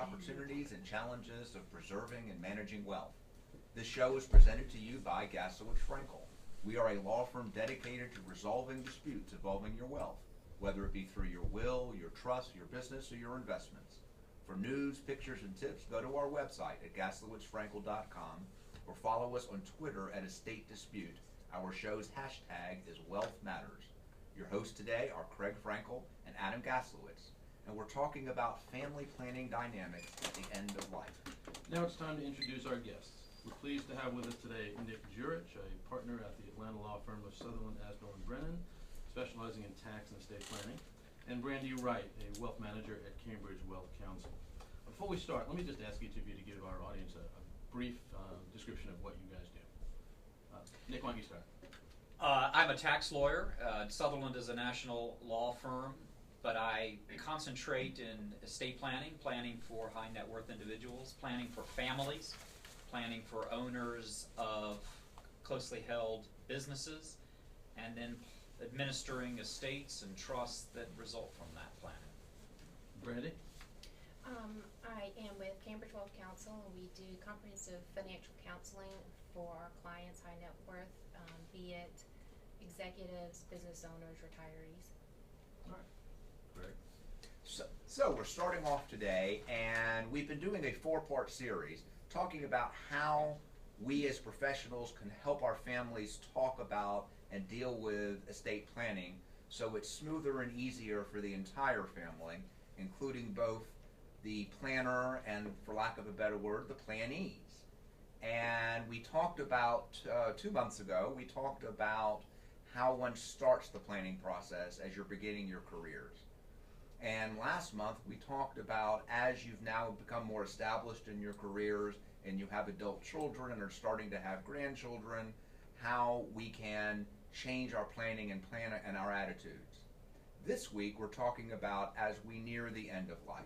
opportunities and challenges of preserving and managing wealth. This show is presented to you by Gaslowitz Frankel. We are a law firm dedicated to resolving disputes involving your wealth, whether it be through your will, your trust, your business, or your investments. For news, pictures, and tips, go to our website at gaslowitzfrankel.com or follow us on Twitter at Estate Dispute. Our show's hashtag is Wealth Matters. Your hosts today are Craig Frankel and Adam Gaslowitz, and we're talking about family planning dynamics at the end of life. Now it's time to introduce our guests. We're pleased to have with us today Nick Jurich, a partner at the Atlanta law firm of Sutherland, Asbell & Brennan, specializing in tax and estate planning, and Brandy Wright, a wealth manager at Cambridge Wealth Counsel. Before we start, let me just ask each of you to give our audience a brief description of what you guys do. Nick, why don't you start? I'm a tax lawyer. Sutherland is a national law firm, but I concentrate in estate planning, planning for high net worth individuals, planning for families, planning for owners of closely held businesses, and then administering estates and trusts that result from that planning. Brandy? I am with Cambridge Wealth Counsel, and we do comprehensive financial counseling for our clients, high net worth, be it executives, business owners, retirees. All right. Greg? So we're starting off today, and we've been doing a four-part series talking about how we as professionals can help our families talk about and deal with estate planning so it's smoother and easier for the entire family, including both the planner and, for lack of a better word, the plannees. And we talked about, 2 months ago, we talked about how one starts the planning process as you're beginning your careers. And last month we talked about, as you've now become more established in your careers and you have adult children and are starting to have grandchildren, how we can change our planning and our attitudes. This week we're talking about as we near the end of life,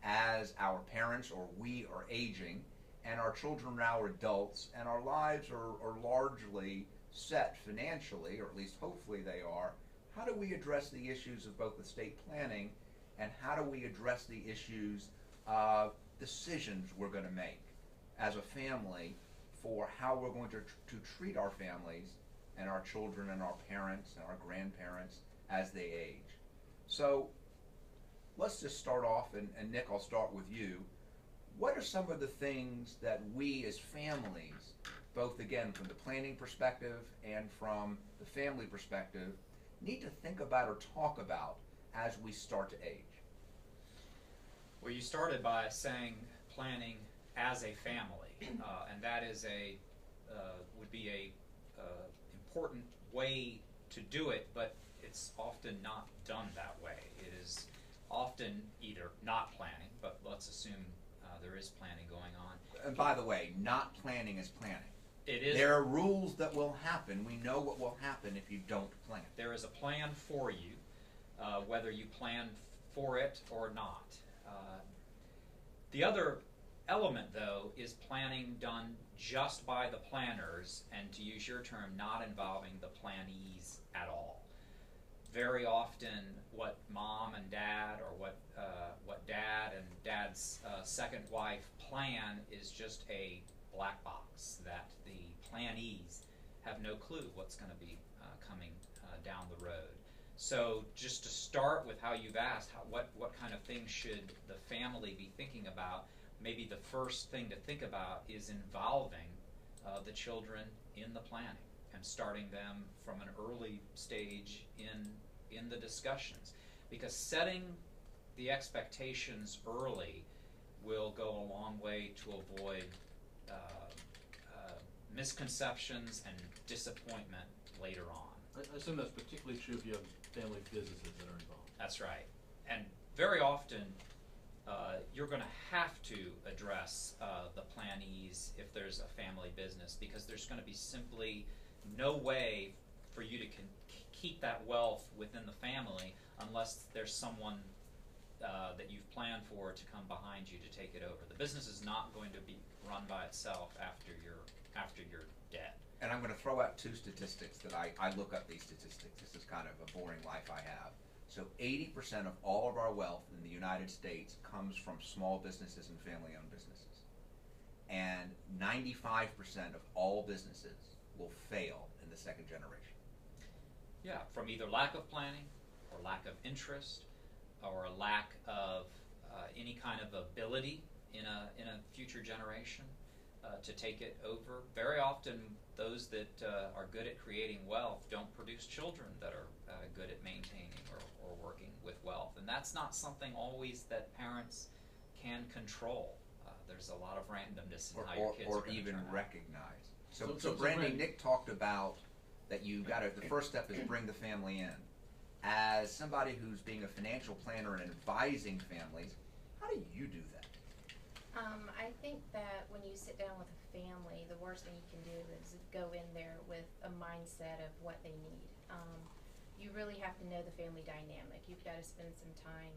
as our parents or we are aging and our children now are adults and our lives are largely set financially, or at least hopefully they are. How do we address the issues of both estate planning and how do we address the issues of decisions we're going to make as a family for how we're going to treat our families and our children and our parents and our grandparents as they age? So let's just start off, and Nick, I'll start with you. What are some of the things that we as families, both again from the planning perspective and from the family perspective, need to think about or talk about as we start to age? Well, you started by saying planning as a family, and that is would be a important way to do it, but it's often not done that way. It is often either not planning, but let's assume there is planning going on. And by the way, not planning is planning. It is. There are rules that will happen. We know what will happen if you don't plan. There is a plan for you, whether you plan for it or not. The other element, though, is planning done just by the planners, and to use your term, not involving the plannees at all. Very often, what mom and dad, or what dad and dad's second wife plan is just a black box that the plannees have no clue what's going to be coming down the road. So just to start with how you've asked, what kind of things should the family be thinking about, maybe the first thing to think about is involving the children in the planning and starting them from an early stage in the discussions. Because setting the expectations early will go a long way to avoid misconceptions and disappointment later on. I assume that's particularly true if you have family businesses that are involved. That's right. And very often you're going to have to address the plannees if there's a family business, because there's going to be simply no way for you to keep that wealth within the family unless there's someone that you've planned for to come behind you to take it over. The business is not going to be run by itself after you're dead. And I'm going to throw out two statistics that I look up these statistics. This is kind of a boring life I have. So 80% of all of our wealth in the United States comes from small businesses and family-owned businesses. And 95% of all businesses will fail in the second generation. Yeah, from either lack of planning or lack of interest or a lack of any kind of ability in a future generation to take it over. Very often those that are good at creating wealth don't produce children that are good at maintaining or working with wealth. And that's not something always that parents can control. There's a lot of randomness in how your kids are or even turn out. recognize. So So Brandy, Brandy- Nick talked about that you got to, the first step is bring the family in. As somebody who's being a financial planner and advising families, how do you do that? I think that when you sit down with a family, the worst thing you can do is go in there with a mindset of what they need. You really have to know the family dynamic. You've got to spend some time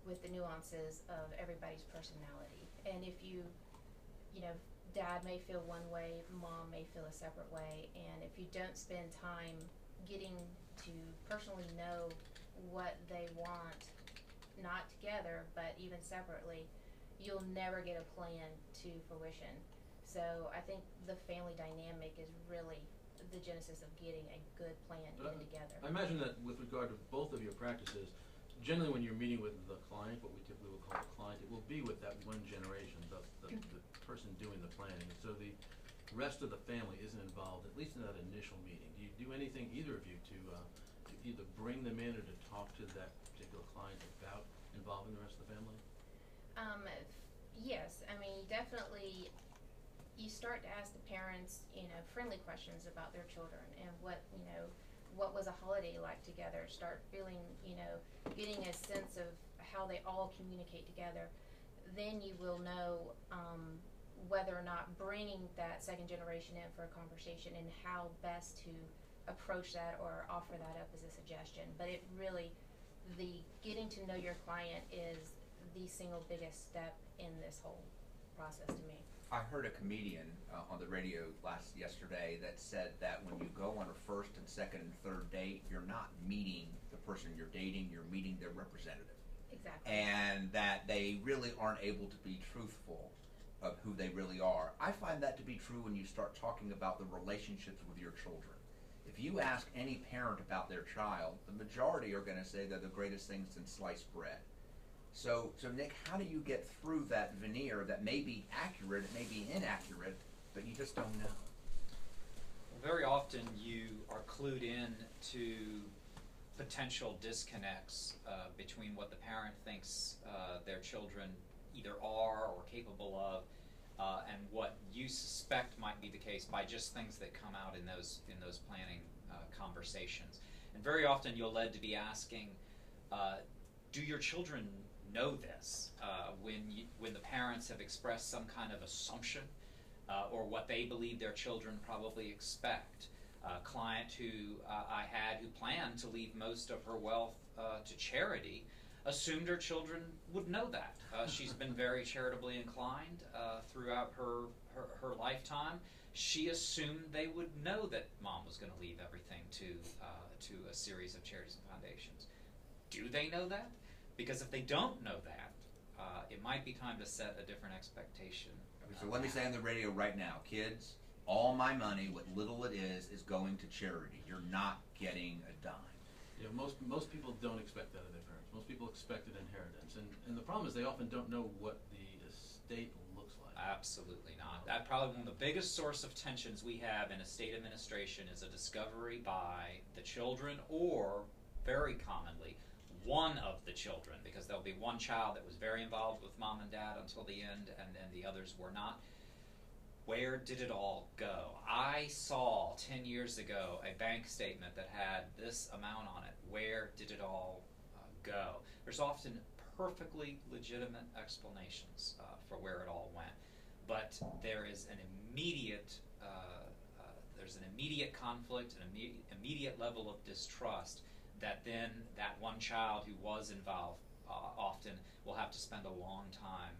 with the nuances of everybody's personality. And if you know, dad may feel one way, mom may feel a separate way, and if you don't spend time getting to personally know what they want, not together, but even separately, you'll never get a plan to fruition. So I think the family dynamic is really the genesis of getting a good plan even together. I imagine that with regard to both of your practices, generally when you're meeting with the client, what we typically will call a client, it will be with that one generation, the person doing the planning. So the rest of the family isn't involved, at least in that initial meeting. Do you do anything, either of you, to either bring them in or to talk to that particular client about involving the rest of the family? Yes, I mean, definitely you start to ask the parents, friendly questions about their children and what was a holiday like together. Start feeling, getting a sense of how they all communicate together. Then you will know whether or not bringing that second generation in for a conversation and how best to approach that or offer that up as a suggestion. But it really, the getting to know your client is the single biggest step in this whole process to me. I heard a comedian on the radio yesterday that said that when you go on a first and second and third date, you're not meeting the person you're dating, you're meeting their representative. Exactly. And that they really aren't able to be truthful of who they really are. I find that to be true when you start talking about the relationships with your children. If you ask any parent about their child, the majority are going to say they're the greatest thing since sliced bread. So Nick, how do you get through that veneer that may be accurate, it may be inaccurate, but you just don't know? Very often you are clued in to potential disconnects between what the parent thinks their children either are or capable of, and what you suspect might be the case by just things that come out in those planning conversations. And very often you're led to be asking, do your children know this? When the parents have expressed some kind of assumption or what they believe their children probably expect. A client who I had who planned to leave most of her wealth to charity assumed her children would know that. She's been very charitably inclined throughout her lifetime. She assumed they would know that mom was going to leave everything to a series of charities and foundations. Do they know that? Because if they don't know that, it might be time to set a different expectation. So let me say on the radio right now, kids, all my money, what little it is going to charity. You're not getting a dime. Yeah, most people don't expect that of their parents. Most people expect an inheritance, and the problem is they often don't know what the estate looks like. Absolutely not. That probably one of the biggest source of tensions we have in estate administration is a discovery by the children, or very commonly one of the children, because there'll be one child that was very involved with mom and dad until the end, and then the others were not. Where did it all go? I saw 10 years ago a bank statement that had this amount on it. Where did it all go? There's often perfectly legitimate explanations for where it all went, but there is an immediate conflict, an immediate level of distrust that then that one child who was involved often will have to spend a long time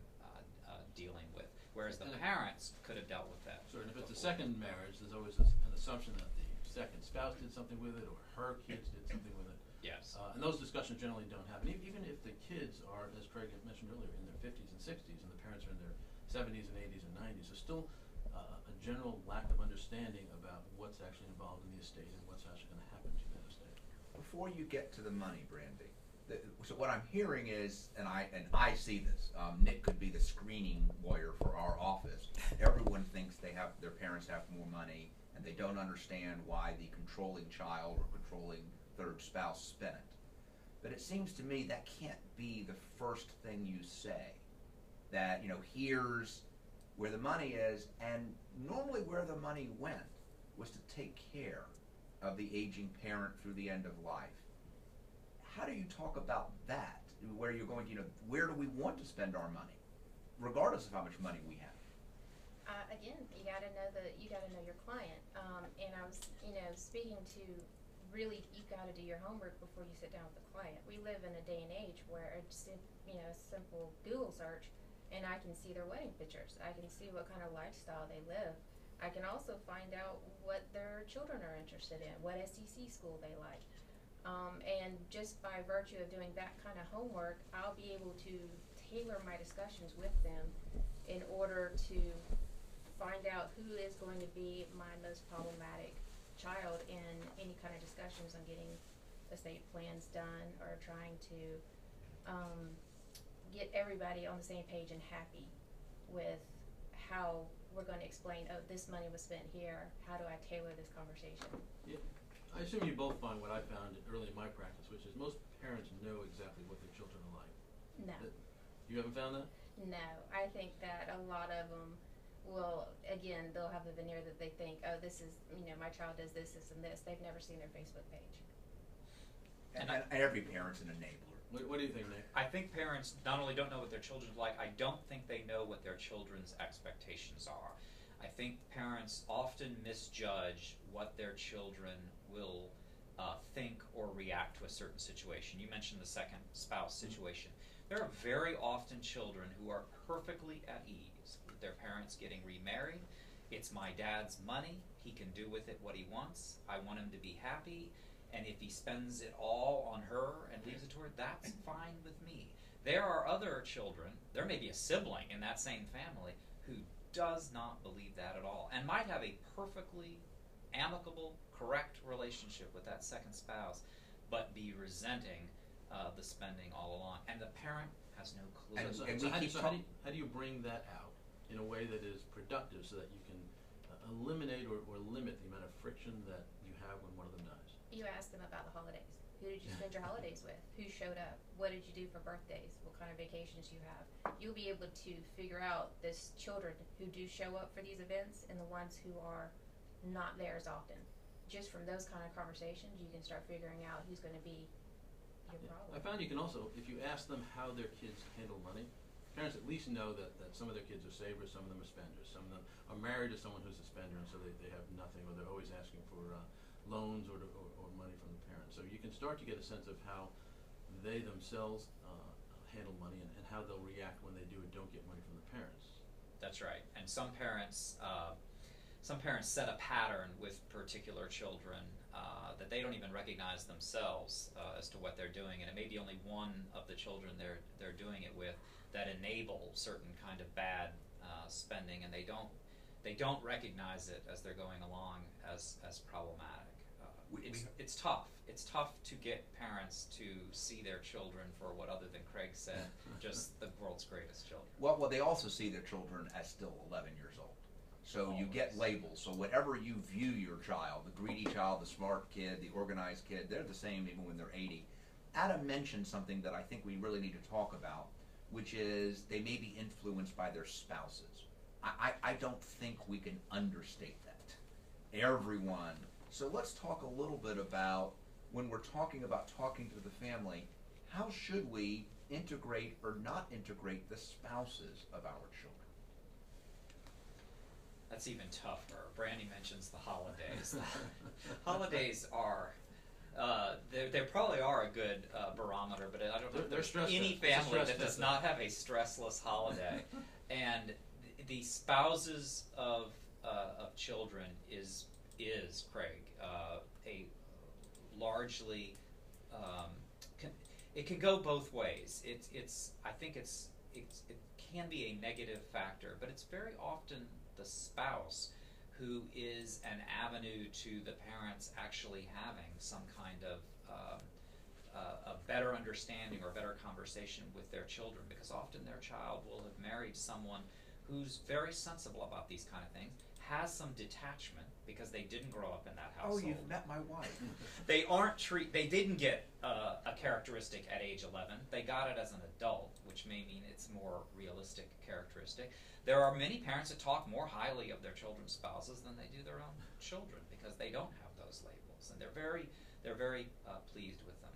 dealing with, whereas the parents could have dealt with that. Sure, and if it's a second marriage, there's always an assumption that the second spouse did something with it, or her kids did something with it. Yes. And those discussions generally don't happen. Even if the kids are, as Craig had mentioned earlier, in their 50s and 60s, and the parents are in their 70s and 80s and 90s, there's still a general lack of understanding about what's actually involved in the estate and what's actually going to happen to that estate. Before you get to the money, Brandy, so what I'm hearing is, and I see this, Nick could be the screening lawyer for our office. Everyone thinks their parents have more money, and they don't understand why the controlling child or controlling third spouse spent it. But it seems to me that can't be the first thing you say. That, here's where the money is, and normally where the money went was to take care of the aging parent through the end of life. How do you talk about that? Where you're going, where do we want to spend our money, regardless of how much money we have? Again, you gotta know your client. And I was, speaking to really, you've got to do your homework before you sit down with the client. We live in a day and age where it's, a simple Google search, and I can see their wedding pictures. I can see what kind of lifestyle they live. I can also find out what their children are interested in, what SEC school they like. And just by virtue of doing that kind of homework, I'll be able to tailor my discussions with them in order to find out who is going to be my most problematic child in any kind of discussions on getting estate plans done or trying to get everybody on the same page and happy with how we're going to explain, this money was spent here, how do I tailor this conversation? Yeah. I assume you both find what I found early in my practice, which is most parents know exactly what their children are like. No. You haven't found that? No. I think that a lot of them will, again, they'll have the veneer that they think, this is, my child does this, this, and this. They've never seen their Facebook page. And every parent's an enabler. What do you think, Nick? I think parents not only don't know what their children are like, I don't think they know what their children's expectations are. I think parents often misjudge what their children will think or react to a certain situation. You mentioned the second spouse situation. There are very often children who are perfectly at ease with their parents getting remarried. It's my dad's money. He can do with it what he wants. I want him to be happy. And if he spends it all on her and leaves it to her, that's fine with me. There are other children, there may be a sibling in that same family, who does not believe that at all and might have a perfectly amicable, correct relationship with that second spouse, but be resenting the spending all along. And the parent has no clue. How do you bring that out in a way that is productive so that you can eliminate or limit the amount of friction that you have when one of them dies? You ask them about the holidays. Who did you spend your holidays with? Who showed up? What did you do for birthdays? What kind of vacations you have? You'll be able to figure out this children who do show up for these events and the ones who are not there as often. Just from those kind of conversations, you can start figuring out who's going to be your problem. I found you can also, if you ask them how their kids handle money, parents at least know that some of their kids are savers, some of them are spenders, some of them are married to someone who's a spender, and so they have nothing, or they're always asking for loans or money from the parents. So you can start to get a sense of how they themselves handle money and how they'll react when they do or don't get money from the parents. That's right. And some parents set a pattern with particular children that they don't even recognize themselves as to what they're doing, and it may be only one of the children they're doing it with that enable certain kind of bad spending, and they don't recognize it as they're going along as problematic. It's tough. It's tough to get parents to see their children for what, other than Craig said, just the world's greatest children. Well, they also see their children as still 11 years old. So you get labels. So whatever you view your child, the greedy child, the smart kid, the organized kid, they're the same even when they're 80. Adam mentioned something that I think we really need to talk about, which is they may be influenced by their spouses. I don't think we can understate that. Everyone. So let's talk a little bit about, when we're talking about talking to the family, how should we integrate or not integrate the spouses of our children? That's even tougher. Brandy mentions the holidays. Holidays are, they probably are a good barometer, but I don't know if there's any family that does not have a stressless holiday. And the spouses of children is Craig, a largely it can go both ways. I think it can be a negative factor, but it's very often the spouse who is an avenue to the parents actually having some kind of a better understanding or better conversation with their children, because often their child will have married someone who's very sensible about these kind of things, has some detachment because they didn't grow up in that household. Oh, you've met my wife. They didn't get a characteristic at age 11. They got it as an adult, which may mean it's more realistic characteristic. There are many parents that talk more highly of their children's spouses than they do their own children because they don't have those labels, and they're very pleased with them.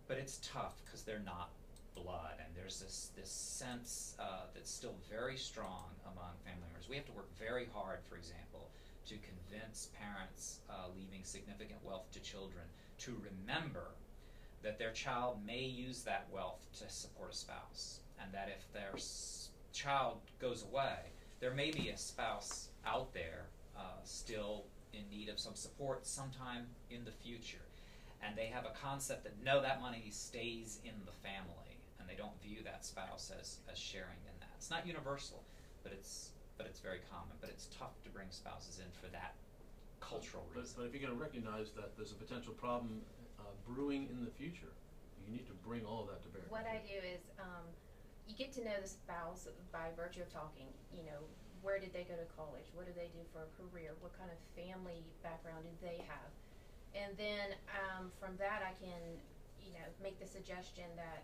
But it's tough because they're not blood, and there's this sense that's still very strong among family members. We have to work very hard, for example, to convince parents leaving significant wealth to children to remember that their child may use that wealth to support a spouse, and that if their child goes away, there may be a spouse out there still in need of some support sometime in the future. And they have a concept that, no, that money stays in the family, and they don't view that spouse as sharing in that. It's not universal, but it's very common. But it's tough to bring spouses in for that cultural reason. But if you're going to recognize that there's a potential problem brewing in the future, you need to bring all of that to bear. What I do is, you get to know the spouse by virtue of talking. You know, where did they go to college? What do they do for a career? What kind of family background do they have? And then from that, I can, make the suggestion that,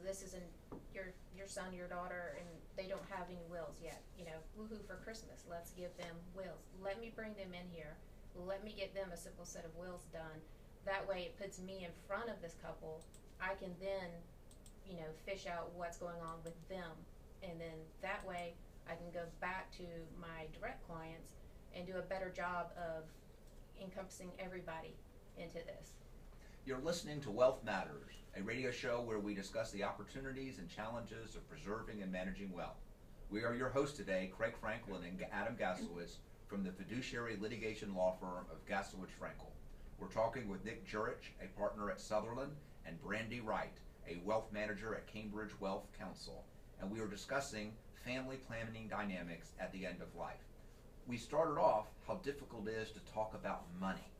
this isn't your son, your daughter, and they don't have any wills yet. Woohoo for Christmas. Let's give them wills. Let me bring them in here. Let me get them a simple set of wills done. That way it puts me in front of this couple. I can then, fish out what's going on with them. And then that way I can go back to my direct clients and do a better job of encompassing everybody into this. You're listening to Wealth Matters, a radio show where we discuss the opportunities and challenges of preserving and managing wealth. We are your hosts today, Craig Frankel and Adam Gaslowitz from the fiduciary litigation law firm of Gaslowitz Frankel. We're talking with Nick Jurich, a partner at Sutherland, and Brandy Wright, a wealth manager at Cambridge Wealth Counsel, and we are discussing family planning dynamics at the end of life. We started off how difficult it is to talk about money.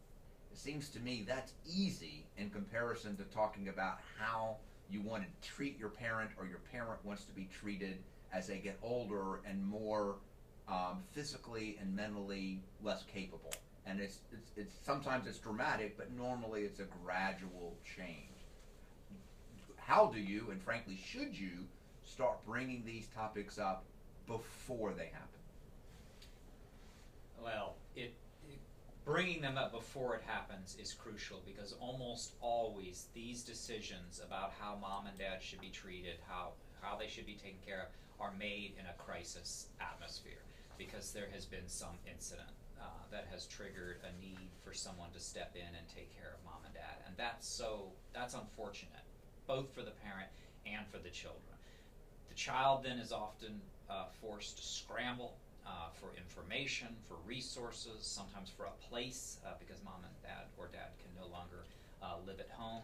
It seems to me that's easy in comparison to talking about how you want to treat your parent or your parent wants to be treated as they get older and more physically and mentally less capable. And it's sometimes it's dramatic, but normally it's a gradual change. How do you, and frankly should you, start bringing these topics up before they happen? Well, bringing them up before it happens is crucial, because almost always these decisions about how mom and dad should be treated, how they should be taken care of, are made in a crisis atmosphere, because there has been some incident that has triggered a need for someone to step in and take care of mom and dad. And that's unfortunate, both for the parent and for the children. The child then is often forced to scramble for information, for resources, sometimes for a place, because mom and dad or dad can no longer live at home.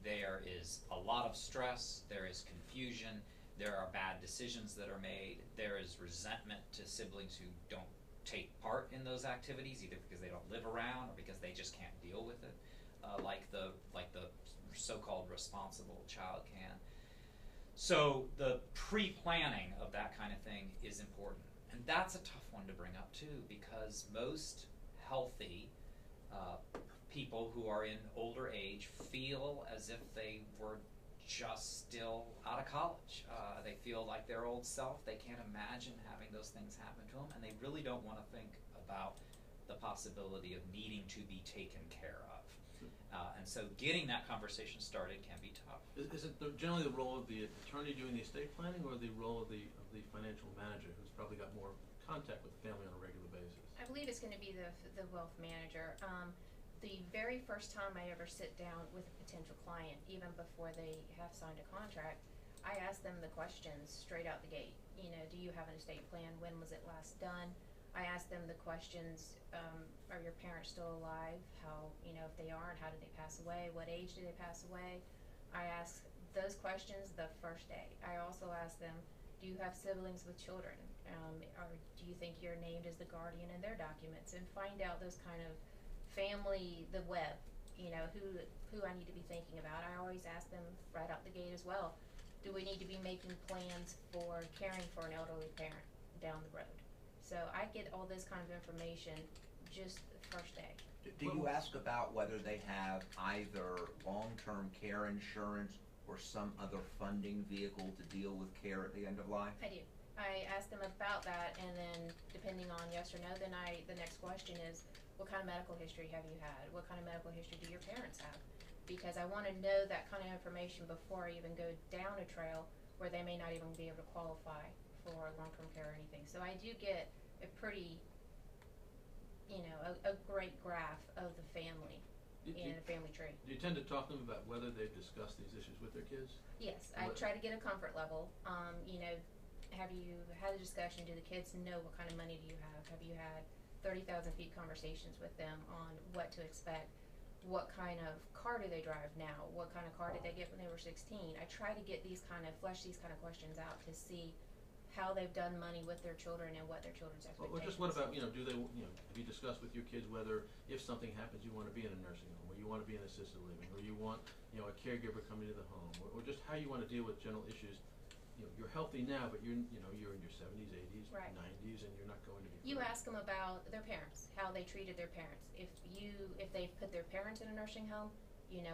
There is a lot of stress, there is confusion, there are bad decisions that are made, there is resentment to siblings who don't take part in those activities, either because they don't live around or because they just can't deal with it, like the so-called responsible child can. So the pre-planning of that kind of thing is important. And that's a tough one to bring up too, because most healthy people who are in older age feel as if they were just still out of college. They feel like their old self. They can't imagine having those things happen to them, and they really don't want to think about the possibility of needing to be taken care of. And so getting that conversation started can be tough. Is it generally the role of the attorney doing the estate planning, or the role of the financial manager, who's probably got more contact with the family on a regular basis? I believe it's going to be the wealth manager. The very first time I ever sit down with a potential client, even before they have signed a contract, I ask them the questions straight out the gate. Do you have an estate plan? When was it last done? I ask them the questions, are your parents still alive? How, if they aren't, how did they pass away? What age did they pass away? I ask those questions the first day. I also ask them, do you have siblings with children? Or do you think you're named as the guardian in their documents? And find out those kind of family, the web, who I need to be thinking about. I always ask them right out the gate as well, do we need to be making plans for caring for an elderly parent down the road? So I get all this kind of information just the first day. Do you ask about whether they have either long-term care insurance or some other funding vehicle to deal with care at the end of life? I do. I ask them about that, and then depending on yes or no, then the next question is, what kind of medical history have you had? What kind of medical history do your parents have? Because I want to know that kind of information before I even go down a trail where they may not even be able to qualify for long-term care or anything. So I do get a pretty, a great graph of the family in a family tree. Do you tend to talk to them about whether they've discussed these issues with their kids? Yes, I try to get a comfort level. Have you had a discussion? Do the kids know what kind of money do you have? Have you had 30,000 feet conversations with them on what to expect? What kind of car do they drive now? What kind of car did they get when they were 16? I try to get flesh these kind of questions out to see how they've done money with their children and what their children's expectations. Well, just what about, do they, have you discussed with your kids whether if something happens you want to be in a nursing home, or you want to be in assisted living, or you want, a caregiver coming to the home, or just how you want to deal with general issues? You're healthy now, but you're in your 70s, 80s, right. 90s, and you're not going to be. You ask them about their parents, how they treated their parents. If they've put their parents in a nursing home,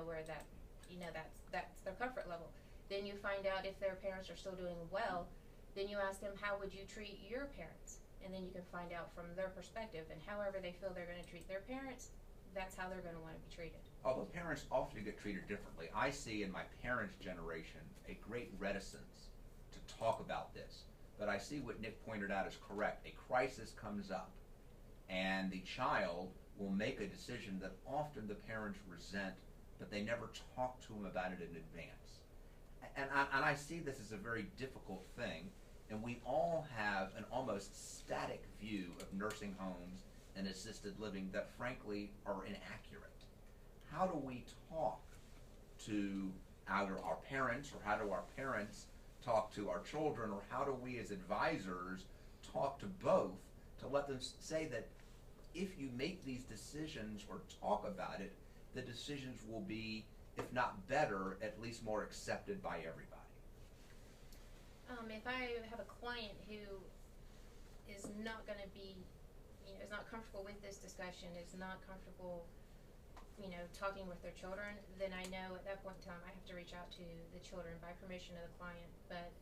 where that's their comfort level. Then you find out if their parents are still doing well. Then you ask them, how would you treat your parents? And then you can find out from their perspective, and however they feel they're going to treat their parents, that's how they're going to want to be treated. Although parents often get treated differently, I see in my parents' generation a great reticence to talk about this. But I see what Nick pointed out is correct. A crisis comes up, and the child will make a decision that often the parents resent, but they never talk to them about it in advance. And I see this as a very difficult thing, and we all have an almost static view of nursing homes and assisted living that frankly are inaccurate. How do we talk to either our parents, or how do our parents talk to our children, or how do we as advisors talk to both to let them say that if you make these decisions or talk about it, the decisions will be, if not better, at least more accepted by everybody? If I have a client who is not going to be, is not comfortable with this discussion, is not comfortable, talking with their children, then I know at that point in time I have to reach out to the children by permission of the client. But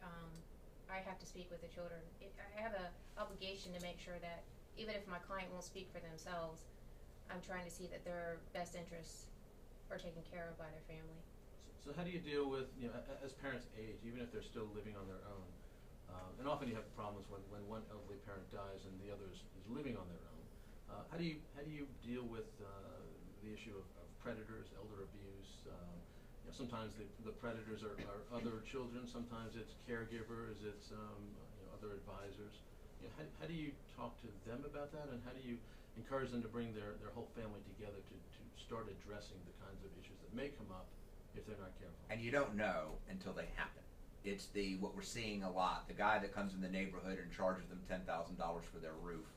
I have to speak with the children. I have an obligation to make sure that even if my client won't speak for themselves, I'm trying to see that their best interests are taken care of by their family. So how do you deal with, as parents age, even if they're still living on their own, and often you have problems when one elderly parent dies and the other is living on their own. How do you deal with the issue of predators, elder abuse? Sometimes the predators are other children. Sometimes it's caregivers. It's other advisors. How do you talk to them about that, and how do you encourage them to bring their whole family together to start addressing the kinds of issues that may come up if they're not careful? And you don't know until they happen. It's what we're seeing a lot, the guy that comes in the neighborhood and charges them $10,000 for their roof,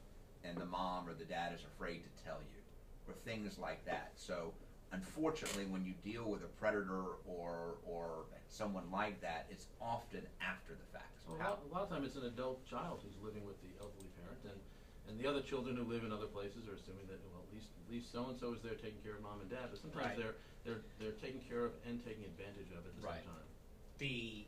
and the mom or the dad is afraid to tell you, or things like that. So unfortunately, when you deal with a predator or someone like that, it's often after the fact. So well, a lot of times it's an adult child who's living with the elderly parent, and the other children who live in other places are assuming that, well, at least so and so is there taking care of mom and dad, but sometimes Right. they're taking care of and taking advantage of it at the Right. same time.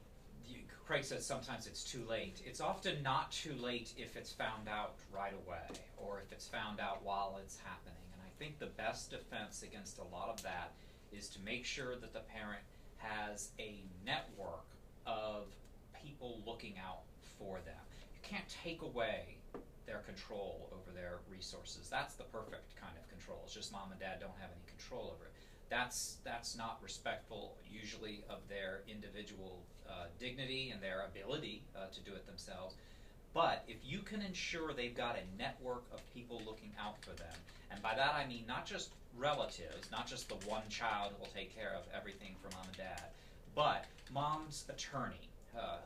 Craig says sometimes it's too late. It's often not too late if it's found out right away, or if it's found out while it's happening. And I think the best defense against a lot of that is to make sure that the parent has a network of people looking out for them. You can't take away their control over their resources. That's the perfect kind of control. It's just mom and dad don't have any control over it. That's not respectful usually of their individual dignity and their ability to do it themselves. But if you can ensure they've got a network of people looking out for them, and by that I mean not just relatives, not just the one child who will take care of everything for mom and dad, but mom's attorney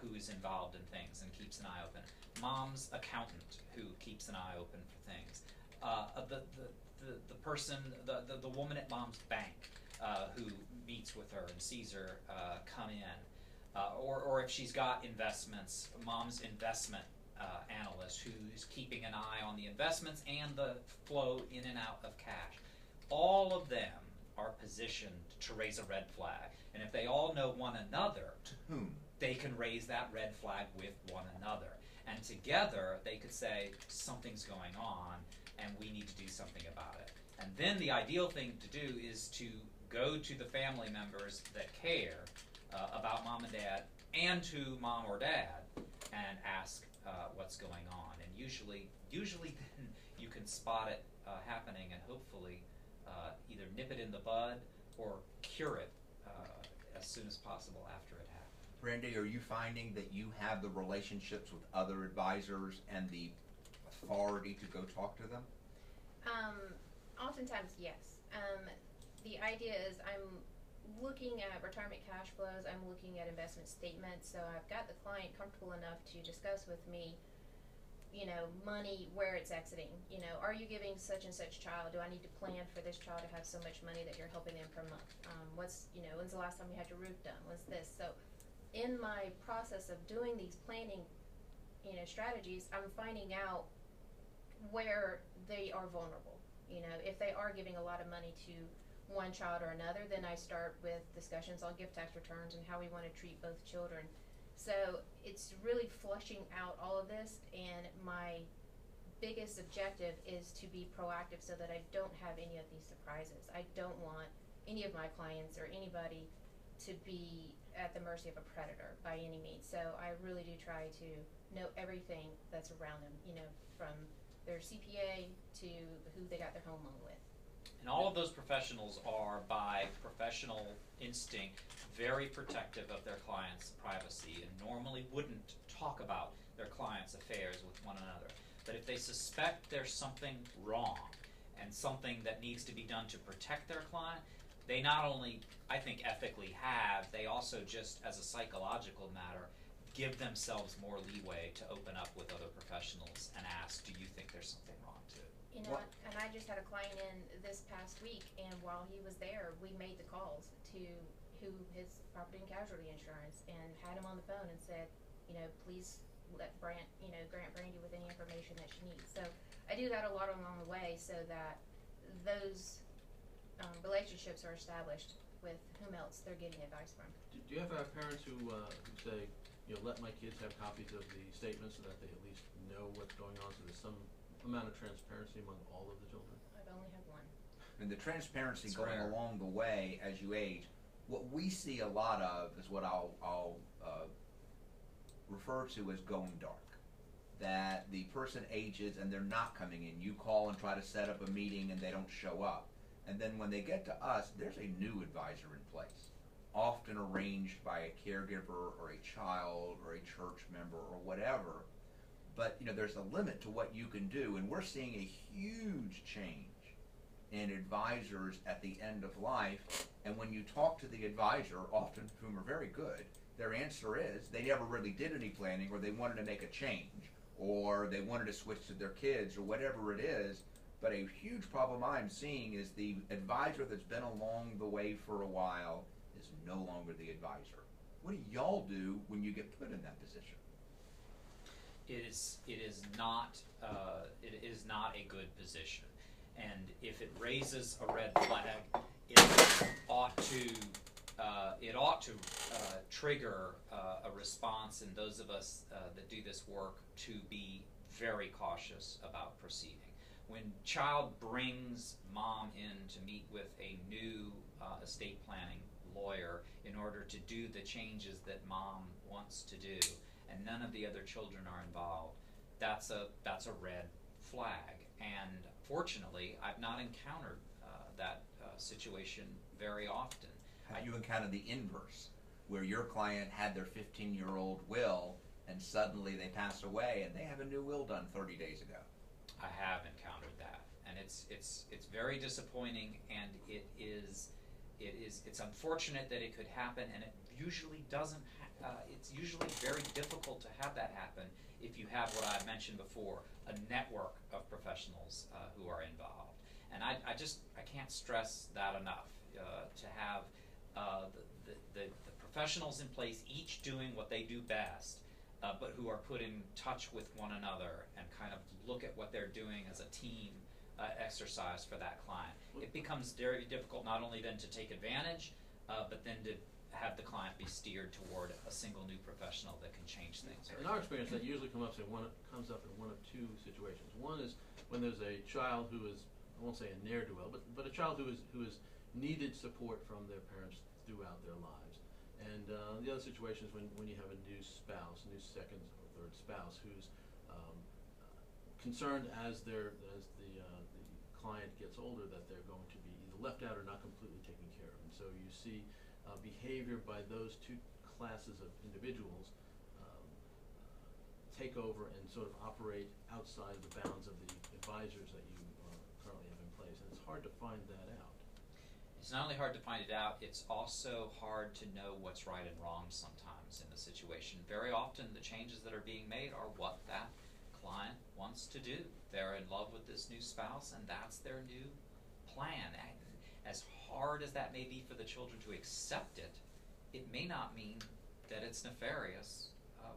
who is involved in things and keeps an eye open, mom's accountant who keeps an eye open for things, the person, the woman at mom's bank who meets with her and sees her come in, or if she's got investments, mom's investment analyst who's keeping an eye on the investments and the flow in and out of cash. All of them are positioned to raise a red flag, and if they all know one another, To whom? they can raise that red flag with one another, and together they could say something's going on and we need to do something about it. And then the ideal thing to do is to go to the family members that care about mom and dad, and to mom or dad, and ask what's going on. And usually then you can spot it happening and hopefully either nip it in the bud or cure it as soon as possible after it happens. Brandy, are you finding that you have the relationships with other advisors and the authority to go talk to them? Oftentimes, yes. The idea is I'm looking at retirement cash flows, I'm looking at investment statements, so I've got the client comfortable enough to discuss with me, money, where it's exiting. Are you giving such and such child? Do I need to plan for this child to have so much money that you're helping them per month? When's the last time you had your roof done? What's this? So in my process of doing these planning, strategies, I'm finding out where they are vulnerable. If they are giving a lot of money to one child or another, then I start with discussions on gift tax returns and how we want to treat both children. So it's really flushing out all of this, and my biggest objective is to be proactive so that I don't have any of these surprises. I don't want any of my clients or anybody to be at the mercy of a predator by any means. So I really do try to know everything that's around them, from their CPA to who they got their home loan with. And all of those professionals are, by professional instinct, very protective of their clients' privacy and normally wouldn't talk about their clients' affairs with one another. But if they suspect there's something wrong and something that needs to be done to protect their client, they not only, I think, ethically have, they also just, as a psychological matter, give themselves more leeway to open up with other professionals and ask, do you think there's something wrong too? And I just had a client in this past week, and while he was there, we made the calls to his property and casualty insurance and had him on the phone and said, please let grant Brandy with any information that she needs. So I do that a lot along the way so that those relationships are established with whom else they're getting advice from. Do you have parents who say, let my kids have copies of the statements so that they at least know what's going on, so there's some amount of transparency among all of the children? I've only had one. And the transparency It's going rare. along the way as you age, what we see a lot of is what I'll refer to as going dark. That the person ages and they're not coming in. You call and try to set up a meeting and they don't show up. And then when they get to us, there's a new advisor in place, often arranged by a caregiver or a child or a church member or whatever. But there's a limit to what you can do, and we're seeing a huge change in advisors at the end of life. And when you talk to the advisor, often whom are very good, their answer is they never really did any planning, or they wanted to make a change, or they wanted to switch to their kids, or whatever it is. But a huge problem I'm seeing is the advisor that's been along the way for a while is no longer the advisor. What do y'all do when you get put in that position? It is not a good position, and if it raises a red flag, it ought to trigger a response in those of us that do this work to be very cautious about proceeding. When child brings mom in to meet with a new estate planning lawyer in order to do the changes that mom wants to do, and none of the other children are involved, that's a red flag. And fortunately, I've not encountered that situation very often. Have you encountered the inverse, where your client had their 15-year-old will, and suddenly they pass away and they have a new will done 30 days ago. I have encountered that, and it's very disappointing, and it's unfortunate that it could happen, and it usually doesn't. It's usually very difficult to have that happen if you have what I mentioned before, a network of professionals who are involved, and I can't stress that enough. To have the professionals in place, each doing what they do best, but who are put in touch with one another and kind of look at what they're doing as a team exercise for that client. It becomes very difficult not only then to take advantage, but then to have the client be steered toward a single new professional that can change things. In our experience, that usually comes up in one of two situations. One is when there's a child who is, I won't say a ne'er-do-well, but a child who is needed support from their parents throughout their lives. And the other situation is when you have a new spouse, new second or third spouse, who's concerned as the client gets older that they're going to be either left out or not completely taken care of. And so you see behavior by those two classes of individuals take over and sort of operate outside the bounds of the advisors that you currently have in place. And it's hard to find that out. It's not only hard to find it out, it's also hard to know what's right and wrong sometimes in the situation. Very often the changes that are being made are what that client wants to do. They're in love with this new spouse and that's their new plan. And as hard as that may be for the children to accept it, it may not mean that it's nefarious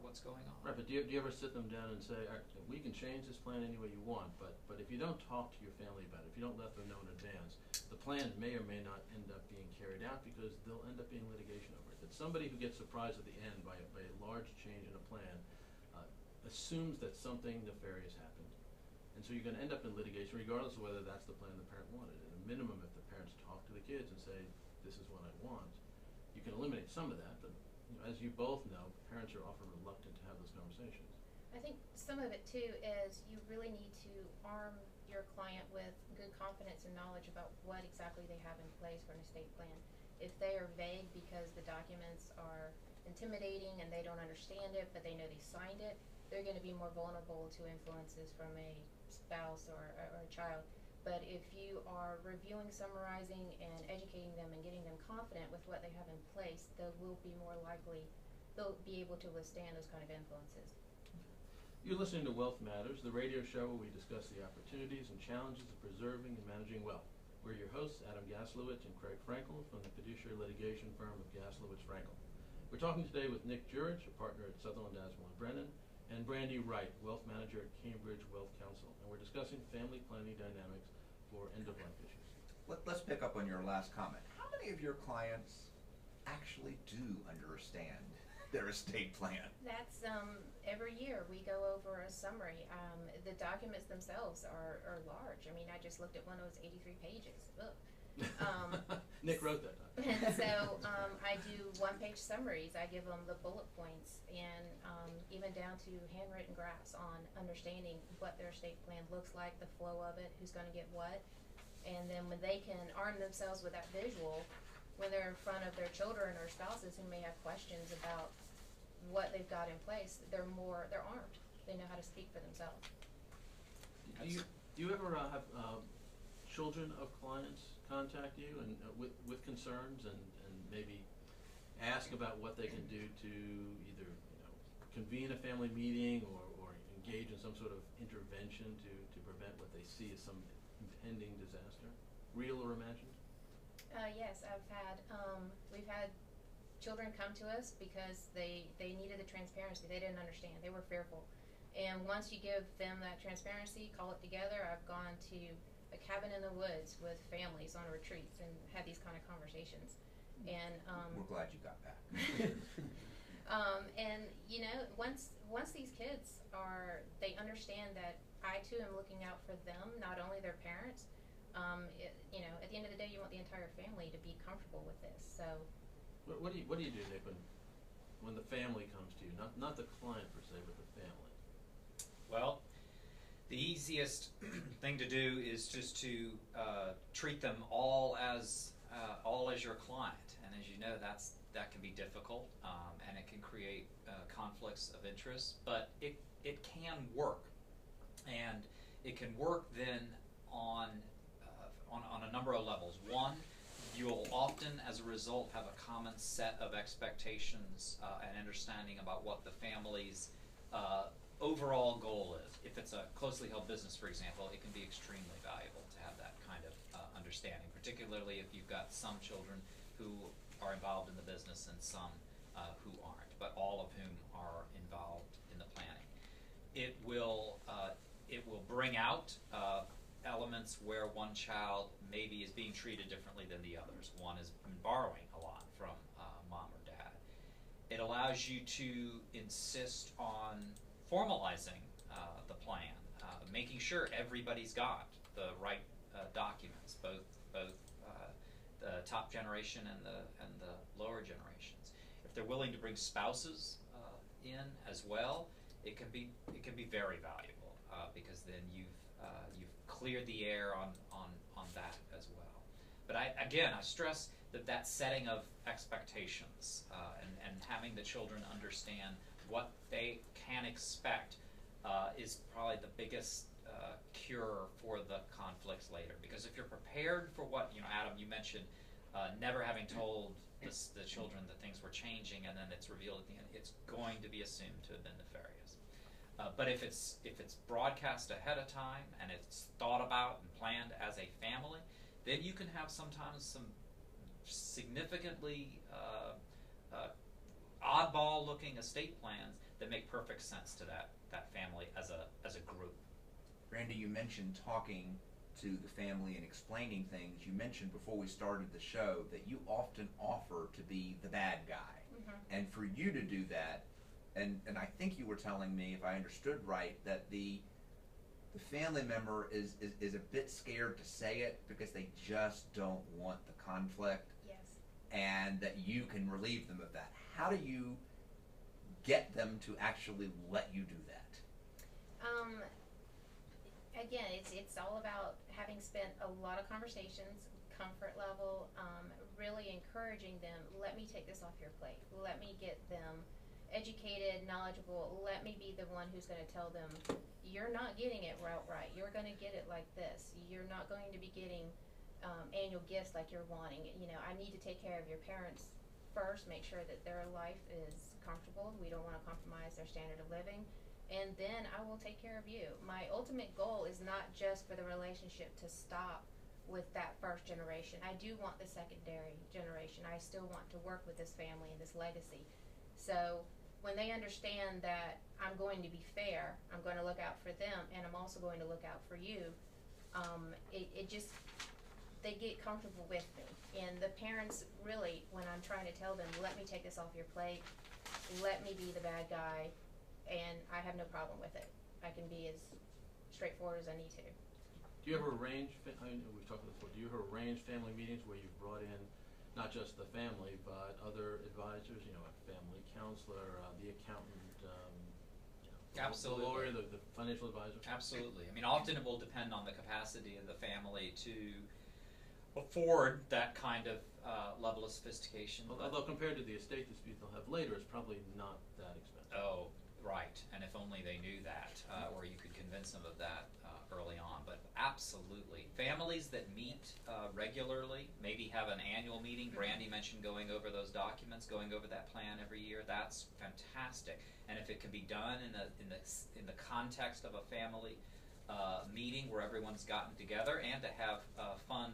what's going on. Right, but do you ever sit them down and say, all right, we can change this plan any way you want, but if you don't talk to your family about it, if you don't let them know in advance, the plan may or may not end up being carried out because there'll end up being litigation over it. That somebody who gets surprised at the end by a large change in a plan assumes that something nefarious happened. And so you're going to end up in litigation regardless of whether that's the plan the parent wanted. At a minimum, if the parents talk to the kids and say, this is what I want, you can eliminate some of that, but as you both know, parents are often reluctant to have those conversations. I think some of it too is you really need to arm your client with good confidence and knowledge about what exactly they have in place for an estate plan. If they are vague because the documents are intimidating and they don't understand it, but they know they signed it, they're going to be more vulnerable to influences from a spouse or a child. But if you are reviewing, summarizing, and educating them and getting them confident with what they have in place, they will be more likely, they'll be able to withstand those kind of influences. You're listening to Wealth Matters, the radio show where we discuss the opportunities and challenges of preserving and managing wealth. We're your hosts, Adam Gaslowitz and Craig Frankel from the fiduciary litigation firm of Gaslowitz Frankel. We're talking today with Nick Jurich, a partner at Sutherland, Aswell & Brennan, and Brandy Wright, wealth manager at Cambridge Wealth Counsel. And we're discussing family planning dynamics for end-of-life issues. Let's pick up on your last comment. How many of your clients actually do understand their estate plan? That's every year we go over a summary. The documents themselves are large. I mean, I just looked at one that was 83 pages. Ugh. Nick wrote that. And so I do one-page summaries. I give them the bullet points and even down to handwritten drafts on understanding what their estate plan looks like, the flow of it, who's going to get what. And then when they can arm themselves with that visual, when they're in front of their children or spouses who may have questions about what they've got in place, they're armed. They know how to speak for themselves. Do you ever have children of clients contact you and with concerns and maybe ask about what they can do to either convene a family meeting or engage in some sort of intervention to prevent what they see as some impending disaster, real or imagined? Yes, we've had children come to us because they needed the transparency. They didn't understand. They were fearful. And once you give them that transparency, call it together. I've gone to a cabin in the woods with families on retreats and had these kind of conversations. And we're glad you got back. and once these kids they understand that I too am looking out for them, not only their parents. At the end of the day, you want the entire family to be comfortable with this. So, what do you do, Nick, when the family comes to you, not the client per se, but the family? Well, the easiest thing to do is just to treat them all as all as your client, and as you know, that can be difficult, and it can create conflicts of interest. But it can work, and it can work then on a number of levels. One, you'll often, as a result, have a common set of expectations and understanding about what the family's overall goal is. If it's a closely held business, for example, it can be extremely valuable to have that kind of understanding, particularly if you've got some children who are involved in the business and some who aren't, but all of whom are involved in the planning. It will bring out elements where one child maybe is being treated differently than the others. One is borrowing a lot from mom or dad. It allows you to insist on formalizing the plan, making sure everybody's got the right documents, both the top generation and the lower generations. If they're willing to bring spouses in as well, it can be very valuable because then you've cleared the air on that as well. But I stress that setting of expectations and having the children understand what they can expect is probably the biggest cure for the conflicts later. Because if you're prepared for what, Adam, you mentioned never having told the children that things were changing, and then it's revealed at the end, it's going to be assumed to have been nefarious. But if it's broadcast ahead of time and it's thought about and planned as a family, then you can have sometimes some significantly oddball-looking estate plans that make perfect sense to that family as a group. Randy, you mentioned talking to the family and explaining things. You mentioned before we started the show that you often offer to be the bad guy. Mm-hmm. And for you to do that, and I think you were telling me, if I understood right, that the family member is a bit scared to say it because they just don't want the conflict. Yes. And that you can relieve them of that. How do you get them to actually let you do that? Again, it's all about having spent a lot of conversations, comfort level, really encouraging them, let me take this off your plate. Let me get them educated, knowledgeable. Let me be the one who's going to tell them, you're not getting it right. You're going to get it like this. You're not going to be getting annual gifts like you're wanting. I need to take care of your parents first, make sure that their life is comfortable. We don't want to compromise their standard of living. And then I will take care of you. My ultimate goal is not just for the relationship to stop with that first generation. I do want the secondary generation. I still want to work with this family and this legacy. So when they understand that I'm going to be fair, I'm going to look out for them, and I'm also going to look out for you, they get comfortable with me. And the parents really, when I'm trying to tell them, let me take this off your plate, let me be the bad guy, and I have no problem with it. I can be as straightforward as I need to. Do you ever arrange, I know we've talked about this before, do you ever arrange family meetings where you've brought in not just the family, but other advisors, a family counselor, the accountant, Absolutely. the lawyer, the financial advisor? Absolutely. Often it will depend on the capacity of the family to afford that kind of level of sophistication. Although compared to the estate dispute they'll have later, it's probably not that expensive. Oh, right. And if only they knew that, or you could convince them of that early on. But absolutely. Families that meet regularly, maybe have an annual meeting. Brandy mentioned going over those documents, going over that plan every year. That's fantastic. And if it can be done in the context of a family meeting where everyone's gotten together, and to have fun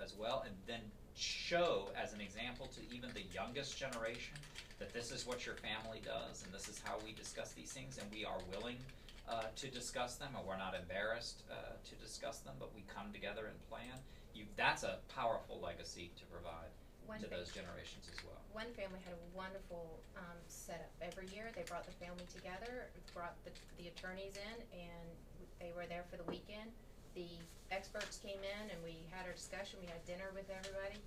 as well, and then show as an example to even the youngest generation that this is what your family does, and this is how we discuss these things, and we are willing to discuss them, and we're not embarrassed to discuss them, but we come together and plan. That's a powerful legacy to provide to those generations as well. One family had a wonderful setup. Every year they brought the family together, brought the attorneys in, and they were there for the weekend. The experts came in and we had our discussion. We had dinner with everybody,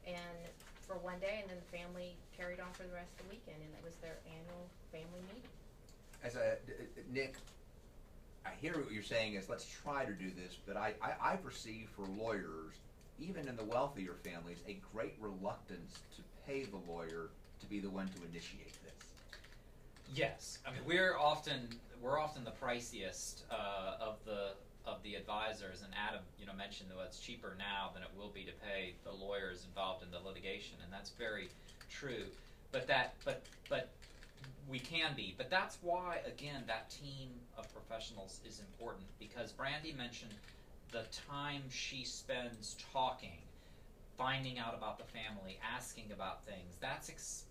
and for one day, and then the family carried on for the rest of the weekend, and it was their annual family meeting. Nick, I hear what you're saying is let's try to do this, but I perceive for lawyers even in the wealthier families, a great reluctance to pay the lawyer to be the one to initiate this. Yes, I mean we're often the priciest of the advisors, and Adam, mentioned that it's cheaper now than it will be to pay the lawyers involved in the litigation, and that's very true. But we can be. But that's why, again, that team of professionals is important, because Brandy mentioned the time she spends talking, finding out about the family, asking about things.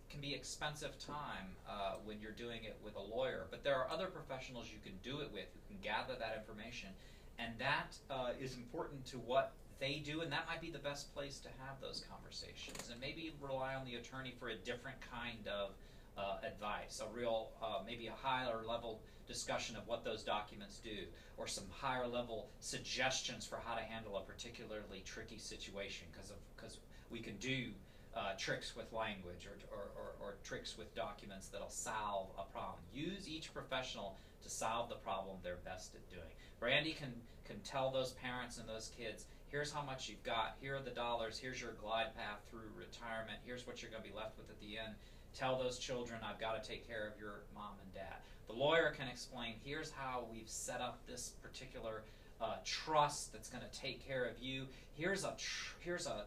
Can be expensive time when you're doing it with a lawyer. But there are other professionals you can do it with who can gather that information, and that is important to what they do, and that might be the best place to have those conversations. And maybe rely on the attorney for a different kind of advice, a real, maybe a higher level discussion of what those documents do, or some higher level suggestions for how to handle a particularly tricky situation, because we can do tricks with language or tricks with documents that'll solve a problem. Use each professional to solve the problem they're best at doing. Brandy can tell those parents and those kids, here's how much you've got, here are the dollars, here's your glide path through retirement, here's what you're going to be left with at the end. Tell those children, I've got to take care of your mom and dad. The lawyer can explain, here's how we've set up this particular trust that's going to take care of you. Here's a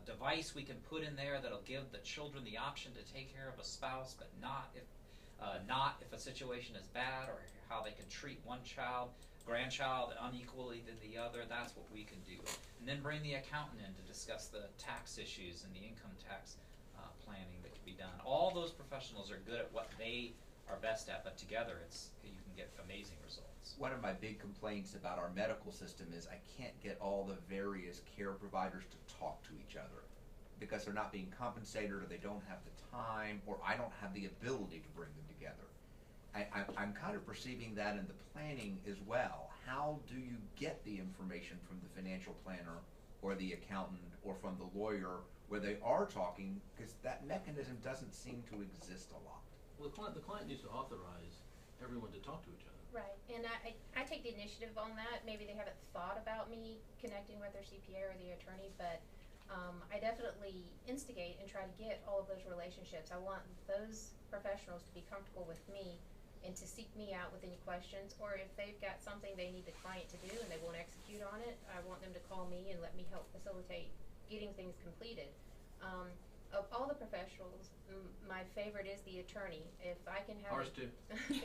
device we can put in there that'll give the children the option to take care of a spouse, but not if a situation is bad, or how they can treat one grandchild unequally than the other. That's what we can do. And then bring the accountant in to discuss the tax issues and the income tax planning that can be done. All those professionals are good at what they are best at, but together you can get amazing results. One of my big complaints about our medical system is I can't get all the various care providers to talk to each other because they're not being compensated, or they don't have the time, or I don't have the ability to bring them together. I'm kind of perceiving that in the planning as well. How do you get the information from the financial planner or the accountant or from the lawyer where they are talking, because that mechanism doesn't seem to exist a lot? Well, the client needs to authorize everyone to talk to each other. Right, and I take the initiative on that. Maybe they haven't thought about me connecting with their CPA or the attorney, but I definitely instigate and try to get all of those relationships. I want those professionals to be comfortable with me and to seek me out with any questions, or if they've got something they need the client to do and they won't execute on it, I want them to call me and let me help facilitate getting things completed. Of all the professionals, my favorite is the attorney. If I can have Ours too.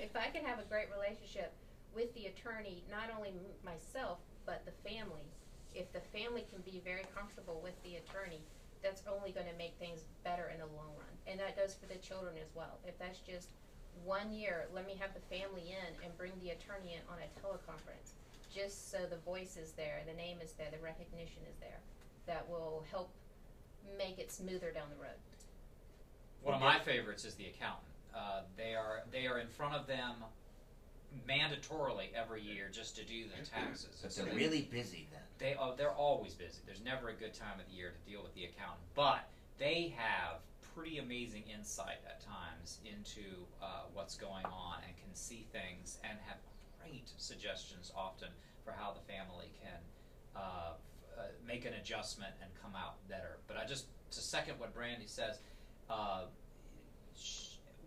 if I can have a great relationship with the attorney, not only myself but the family, if the family can be very comfortable with the attorney, that's only going to make things better in the long run. And that goes for the children as well. If that's just 1 year, let me have the family in and bring the attorney in on a teleconference, just so the voice is there, the name is there, the recognition is there. That will help make it smoother down the road. One of my favorites is the accountant. They are in front of them mandatorily every year just to do the taxes. But they're really busy then. They're always busy. There's never a good time of the year to deal with the accountant, but they have pretty amazing insight at times into what's going on, and can see things and have great suggestions often for how the family can make an adjustment and come out better. But to second what Brandy says,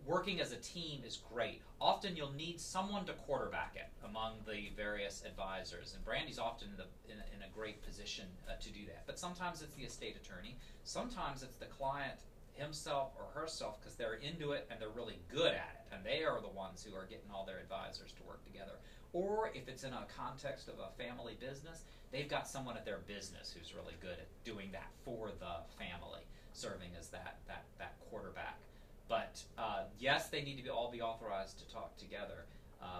working as a team is great. Often you'll need someone to quarterback it among the various advisors, and Brandy's often in a great position to do that. But sometimes it's the estate attorney, sometimes it's the client himself or herself, because they're into it and they're really good at it, and they are the ones who are getting all their advisors to work together. Or if it's in a context of a family business, they've got someone at their business who's really good at doing that for the family, serving as that quarterback. But yes, they need to all be authorized to talk together,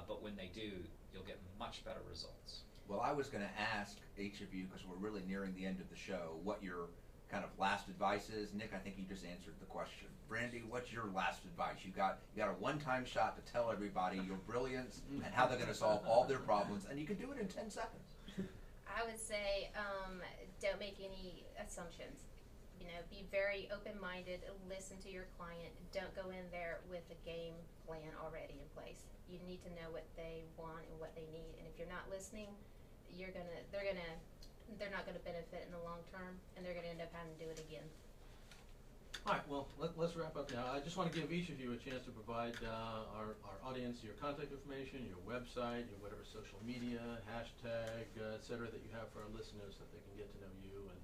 but when they do, you'll get much better results. Well, I was going to ask each of you, because we're really nearing the end of the show, what your kind of last advice is. Nick, I think you just answered the question. Brandy, what's your last advice? You got a one-time shot to tell everybody your brilliance and how they're going to solve all their problems, and you can do it in 10 seconds. I would say don't make any assumptions. Be very open-minded, listen to your client. Don't go in there with a game plan already in place. You need to know what they want and what they need, and if you're not listening, they're gonna they're not gonna benefit in the long term, and they're gonna end up having to do it again. All right, well, let's wrap up now. I just want to give each of you a chance to provide our audience your contact information, your website, your whatever social media, hashtag, et cetera, that you have for our listeners, that they can get to know you and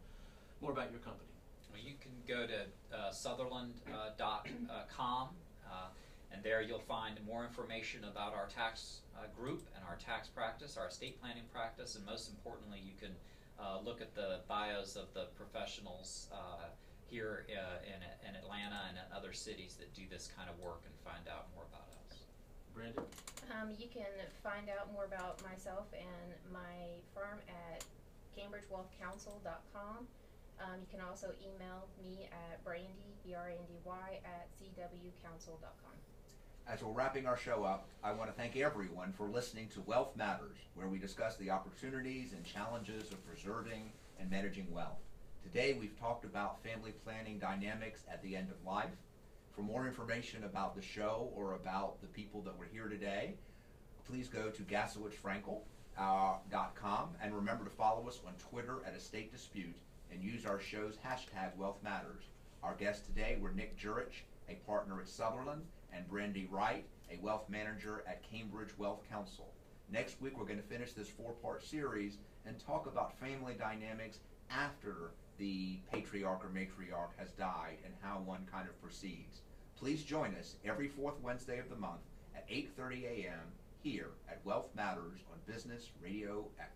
more about your company. Well, you can go to sutherland.com, and there you'll find more information about our tax group and our tax practice, our estate planning practice, and most importantly, you can look at the bios of the professionals here in Atlanta and in other cities that do this kind of work and find out more about us. Brandy? You can find out more about myself and my firm at cambridgewealthcounsel.com. You can also email me at brandy, BRANDY, at cwcounsel.com. As we're wrapping our show up, I want to thank everyone for listening to Wealth Matters, where we discuss the opportunities and challenges of preserving and managing wealth. Today we've talked about family planning dynamics at the end of life. For more information about the show or about the people that were here today, please go to Gaslowitzfrankel.com, and remember to follow us on Twitter at Estate Dispute and use our show's hashtag Wealth Matters. Our guests today were Nick Jurich, a partner at Sutherland, and Brandy Wright, a wealth manager at Cambridge Wealth Counsel. Next week we're going to finish this 4-part series and talk about family dynamics after the patriarch or matriarch has died and how one kind of proceeds. Please join us every 4th Wednesday of the month at 8:30 a.m. here at Wealth Matters on Business Radio X.